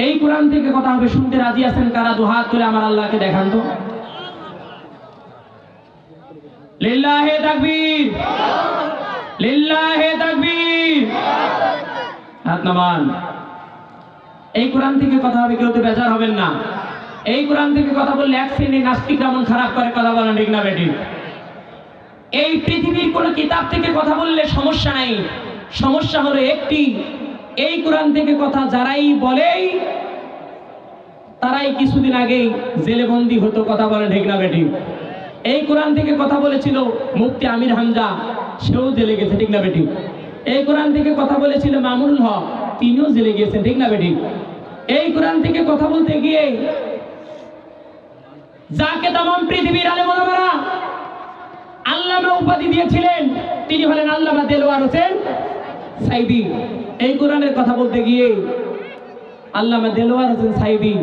এই কোরআন থেকে কথা হবে, শুনতে রাজি আছেন কারা? দুহাত তুলে আমার আল্লাহকে দেখান তো। লিল্লাহে তাকবীর, লিল্লাহে তাকবীর। হাত নামান। এই কোরআন থেকে কথা হবে, কেউ তো বেজার হবেন না। এই কোরআন থেকে কথা বললে এক শ্রেণী নাস্তিক যেমন খারাপ করে, কথা বলেন ঠিক না বেঠিক? এই পৃথিবীর কোন কিতাব থেকে কথা বললে সমস্যা নাই, সমস্যা হলো একটি, এই কোরআন থেকে কথা যারাই বলেই তারাই কিছুদিন আগেই জেলে বন্দী হতো, কথা বলেন ঠিক না বেঠিক? এই কোরআন থেকে কথা বলেছিল মুফতি আমির হামজা, সেও জেলে গেছে, ঠিক না বেঠিক? এই কোরআন থেকে কথা বলেছিল মামুনুল হক, তিনিও জেলে গিয়েছেন, ঠিক না বেঠিক? এই কোরআন থেকে কথা বলতে গিয়ে যাকে তামাম পৃথিবীর আলেম ওলামারা আল্লামা উপাধি দিয়েছিলেন, তিনি হলেন আল্লামা দেলোয়ার হোসেন সাইদি। এই কোরআনের কথা বলতে গিয়ে আল্লামা দেলোয়ার হোসেন সাইদি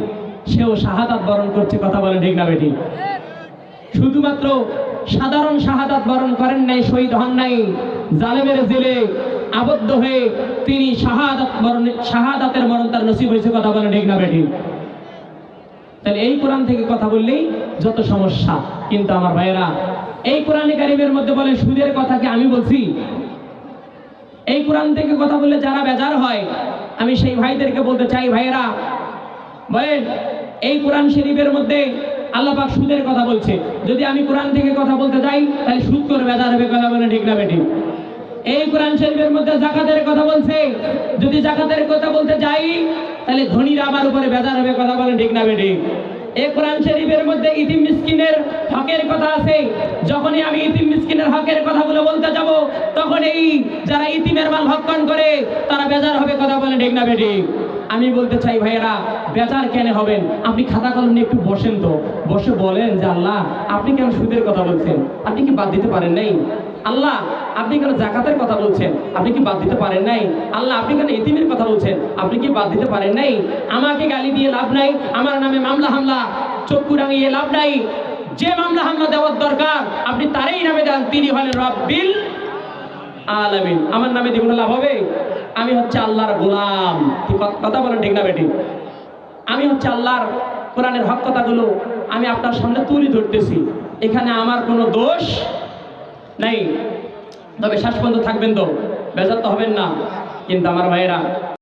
সেও শাহাদাত বরণ করছে, কথা বলেন ঠিক না বেঠিক? শুধুমাত্র সাধারণ শাহাদাত বরণ করেন নাই, শহীদ হন নাই, জালেমের জেলে আবদ্ধ হয়ে তিনি শাহাদাতের মরণ তার নসিব হয়েছে, কথা বলেন ঠিক না বেঠিক? তাহলে এই কোরআন থেকে কথা বললেই যত সমস্যা। কিন্তু আমার ভাইয়েরা, এই কোরআনে কারিমের মধ্যে বলে সুদের কথা কি আমি বলছি? এই কোরআন থেকে কথা বললে যারা বেজার হয়, আমি সেই ভাইদেরকে বলতে চাই, ভাইয়েরা বলেন এই কোরআন শরীফের মধ্যে আল্লাহ পাক সুদের কথা বলছে, যদি আমি কোরআন থেকে কথা বলতে যাই তাহলে সুদ করে বেজার হবে, কথা বলেন ঠিক না বেঠিক? এই কোরআন শরীফের মধ্যে যাকাতের কথা বলছে, যদি যাকাতের কথা বলতে যাই তাহলে ধনীরা আমার উপরে বেজার হবে, কথা বলেন ঠিক না বেঠিক? এই কোরআন শরীফের মধ্যে ইতিম মিসকিনের হকের কথা আছে, যখনই আমি ইতিম মিসকিনের হকের কথাগুলো বলতে যাব তখন এই যারা ইতিমের মাল ভক্ষণ করে তারা বেজার হবে, কথা বলেন ঠিক না বেঠিক? আমি বলতে চাই ভাইয়েরা, বেজার কেন হবেন? আপনি খাতা কলম নিয়ে একটু বসেন তো, বসে বলেন যে আল্লাহ আপনি কেন সুদের কথা বলছেন? আপনি কি বাদ দিতে পারেন নাই? আল্লাহ আপনি কেন যাকাতের কথা বলছেন? আপনি কি বাদ দিতে পারেন নাই? আল্লাহ আপনি কেন ইতিমের কথা বলছেন? আপনি কি বাদ দিতে পারেন নাই? আমাকে গালি দিয়ে লাভ নাই, আমার নামে মামলা হামলা চক্ষু রাঙিয়ে লাভ নাই। যে মামলা হামলা দেওয়ার দরকার আপনি তারই নামে দেন, তিনি হলেন রব্বিল আলামিন। আমার নামে দিয়ে কোনো লাভ হবে? আমি হচ্ছে আল্লাহর গোলাম, কথা বলেন ঠিক না বেঠিক? আমি হচ্ছে আল্লাহর কোরআনের হক কথাগুলো আমি আপনার সামনে তুলে ধরতেছি, এখানে আমার কোনো দোষ নাই। তবে শেষ পর্যন্ত থাকবেন তো, বেজার তো হবেন না। কিন্তু আমার ভাইয়েরা,